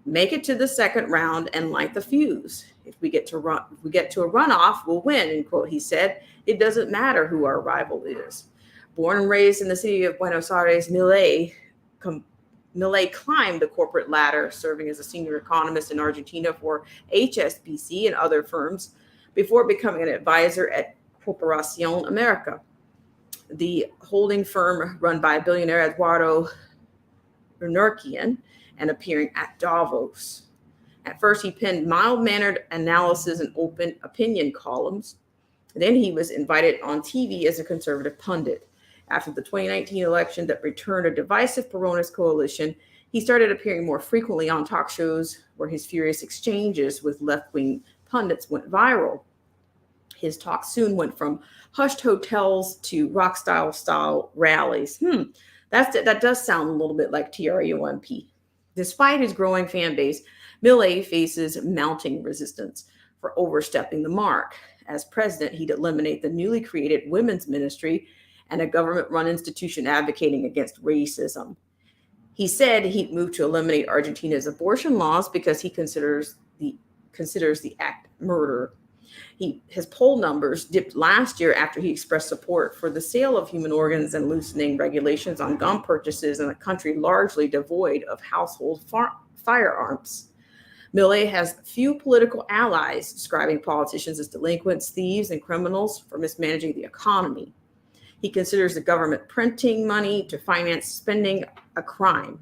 [SPEAKER 1] Make it to the second round and light the fuse. If we get to a runoff, we'll win, end quote, he said. It doesn't matter who our rival is. Born and raised in the city of Buenos Aires, Milei climbed the corporate ladder, serving as a senior economist in Argentina for HSBC and other firms before becoming an advisor at Corporación América, the holding firm run by billionaire Eduardo Bernarkian, and appearing at Davos. At first, he penned mild-mannered analysis and open opinion columns. Then he was invited on TV as a conservative pundit. After the 2019 election that returned a divisive Peronist coalition, he started appearing more frequently on talk shows where his furious exchanges with left-wing pundits went viral. His talk soon went from hushed hotels to rock-style rallies. That does sound a little bit like TRUMP. Despite his growing fan base, Milei faces mounting resistance for overstepping the mark. As president, he'd eliminate the newly created women's ministry and a government-run institution advocating against racism. He said he'd move to eliminate Argentina's abortion laws because he considers the act murder. His poll numbers dipped last year after he expressed support for the sale of human organs and loosening regulations on gun purchases in a country largely devoid of household firearms. Milei has few political allies, describing politicians as delinquents, thieves, and criminals for mismanaging the economy. He considers the government printing money to finance spending a crime.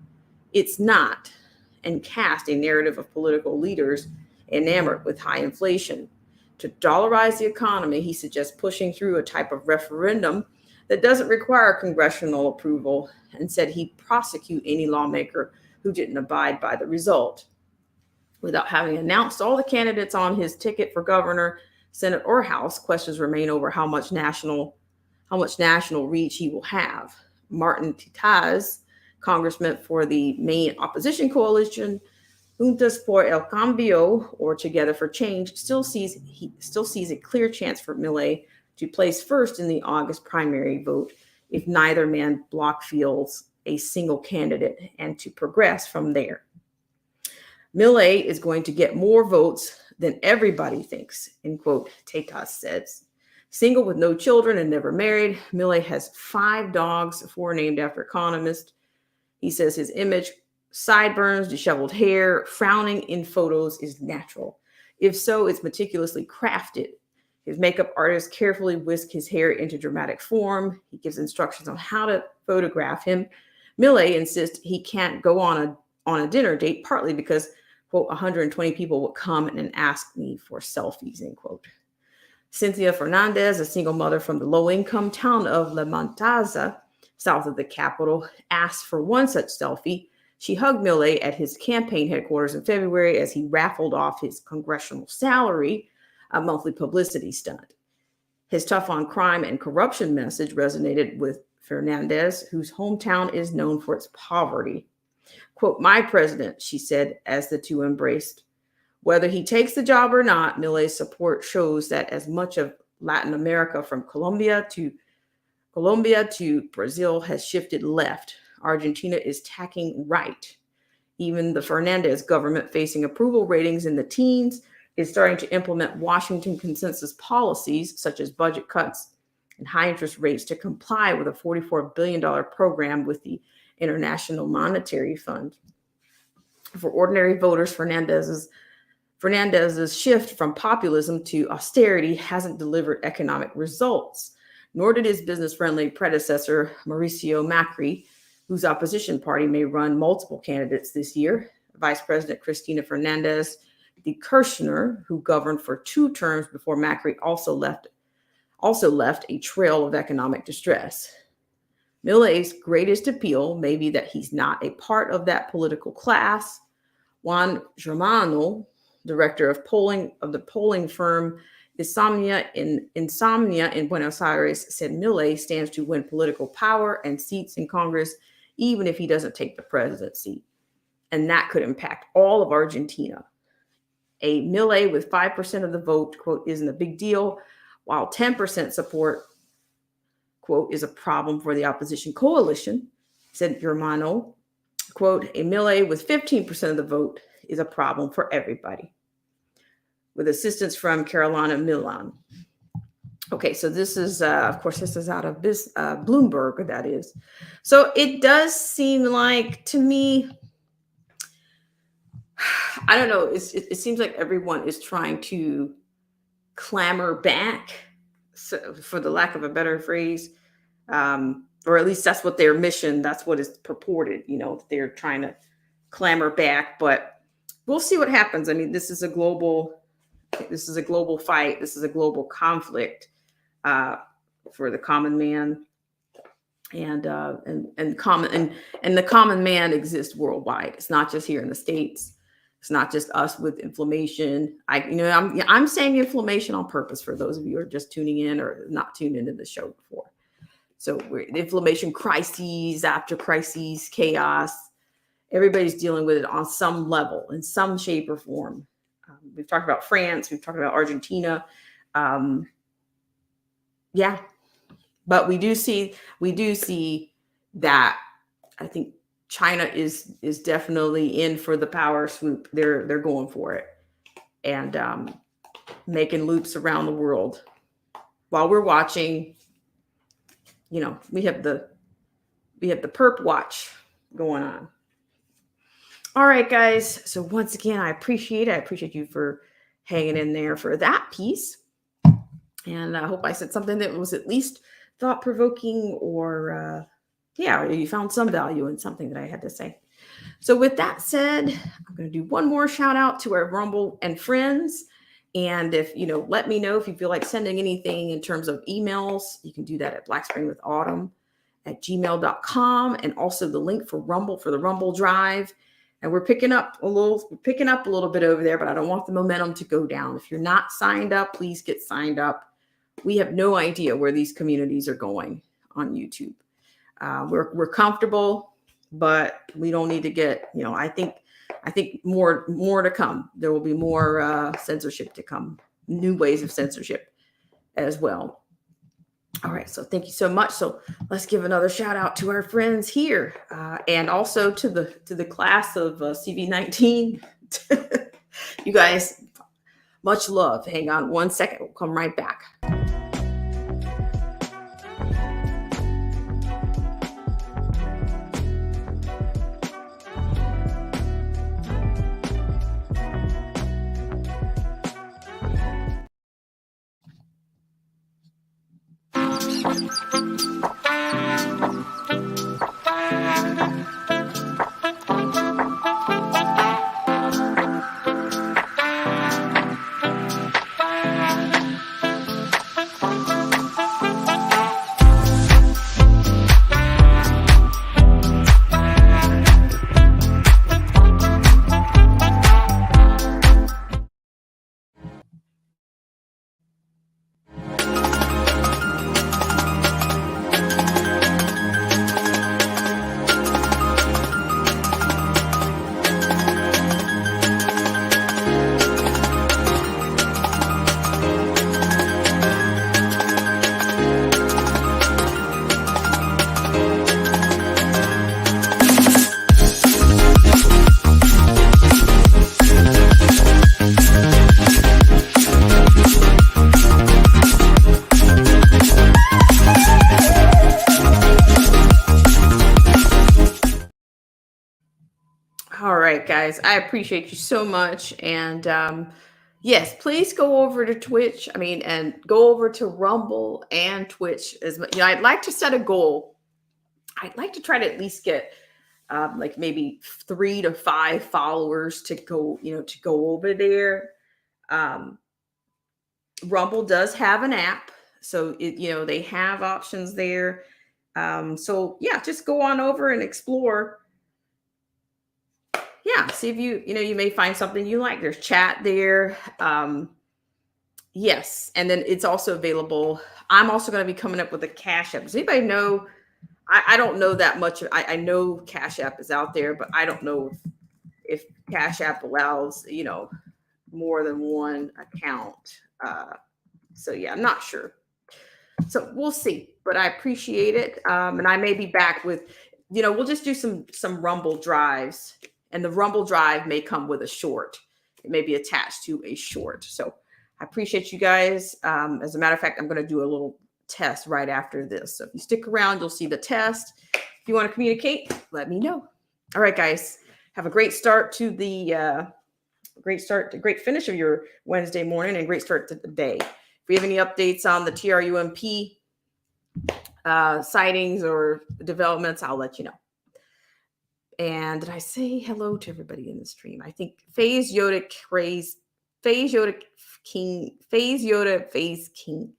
[SPEAKER 1] It's not, and cast a narrative of political leaders enamored with high inflation. To dollarize the economy, he suggests pushing through a type of referendum that doesn't require congressional approval, and said he'd prosecute any lawmaker who didn't abide by the result. Without having announced all the candidates on his ticket for governor, Senate, or House, questions remain over how much national reach he will have. Martin Titaz, congressman for the main opposition coalition, Juntos por el Cambio, or Together for Change, still sees a clear chance for Milei to place first in the August primary vote if neither man block fields a single candidate and to progress from there. Milei is going to get more votes than everybody thinks, end quote, Tetas says. Single with no children and never married, Milei has 5 dogs, 4 named after economists. He says his image, sideburns, disheveled hair, frowning in photos is natural. If so, it's meticulously crafted. His makeup artist carefully whisked his hair into dramatic form. He gives instructions on how to photograph him. Milei insists he can't go on a dinner date, partly because, quote, 120 people will come and ask me for selfies, end quote. Cynthia Fernandez, a single mother from the low-income town of La Matanza, south of the capital, asked for one such selfie. She hugged Milei at his campaign headquarters in February as he raffled off his congressional salary, a monthly publicity stunt. His tough on crime and corruption message resonated with Fernandez, whose hometown is known for its poverty. Quote, my president, she said as the two embraced. Whether he takes the job or not, Milei's support shows that as much of Latin America from Colombia to Brazil has shifted left. Argentina is tacking right. Even the Fernandez government, facing approval ratings in the teens, is starting to implement Washington consensus policies such as budget cuts and high interest rates to comply with a $44 billion program with the International Monetary Fund. For ordinary voters, Fernandez's shift from populism to austerity hasn't delivered economic results, nor did his business-friendly predecessor, Mauricio Macri, whose opposition party may run multiple candidates this year. Vice President Cristina Fernandez de Kirchner, who governed for 2 terms before Macri, also left a trail of economic distress. Milei's greatest appeal may be that he's not a part of that political class. Juan Germano, director of the polling firm Insomnia in Buenos Aires, said Milei stands to win political power and seats in Congress, even if he doesn't take the presidency. And that could impact all of Argentina. A Milei with 5% of the vote, quote, isn't a big deal, while 10% support, quote, is a problem for the opposition coalition, said Germano. Quote, a Milei with 15% of the vote is a problem for everybody. With assistance from Carolina Milan. Okay, so this is, of course, this is out of Bloomberg, that is. So it does seem like, to me, I don't know, it seems like everyone is trying to clamor back, so, for the lack of a better phrase, or at least that's what their mission, that's what is purported, they're trying to clamor back, but we'll see what happens. I mean, this is a global fight. This is a global conflict for the common man, and the common man exists worldwide. It's not just here in the States. It's not just us with inflammation. I'm saying inflammation on purpose for those of you who are just tuning in or not tuned into the show before. So we're inflammation, crises after crises, chaos. Everybody's dealing with it on some level, in some shape or form. We've talked about France. We've talked about Argentina. Yeah, but we do see that I think China is definitely in for the power swoop. They're going for it and making loops around the world while we're watching. We have the perp watch going on. All right, guys. So once again, I appreciate you for hanging in there for that piece. And I hope I said something that was at least thought-provoking or, you found some value in something that I had to say. So with that said, I'm going to do one more shout out to our Rumble and friends. And if, let me know if you feel like sending anything in terms of emails, you can do that at blackspringwithautumn@gmail.com, and also the link for the Rumble Drive. And we're picking up a little bit over there, but I don't want the momentum to go down. If you're not signed up, please get signed up. We have no idea where these communities are going on YouTube. We're comfortable, but we don't need to get, I think more to come. There will be more censorship to come, new ways of censorship as well. All right, so thank you so much. So let's give another shout out to our friends here, and also to the class of CV19. You guys, much love. Hang on one second. We'll come right back. All right, guys, I appreciate you so much. And yes, please go over to Twitch. And go over to Rumble and Twitch. I'd like to set a goal. I'd like to try to at least get like maybe 3 to 5 followers to go over there. Rumble does have an app, so they have options there. So yeah, just go on over and explore. Yeah, see if you may find something you like. There's chat there. Yes, and then it's also available. I'm also going to be coming up with a Cash App. Does anybody know? I don't know that much. I know Cash App is out there, but I don't know if Cash App allows more than one account. So yeah, I'm not sure. So we'll see, but I appreciate it. And I may be back with, we'll just do some Rumble drives. And the Rumble drive may come with a short. It may be attached to a short. So I appreciate you guys. As a matter of fact, I'm going to do a little test right after this. So if you stick around, you'll see the test. If you want to communicate, let me know. All right, guys. Have a great start to great finish of your Wednesday morning and great start to the day. If we have any updates on the TRUMP sightings or developments, I'll let you know. And did I say hello to everybody in the stream? I think Phase Yoda King.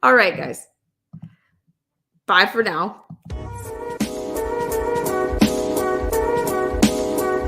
[SPEAKER 1] All right, guys. Bye for now.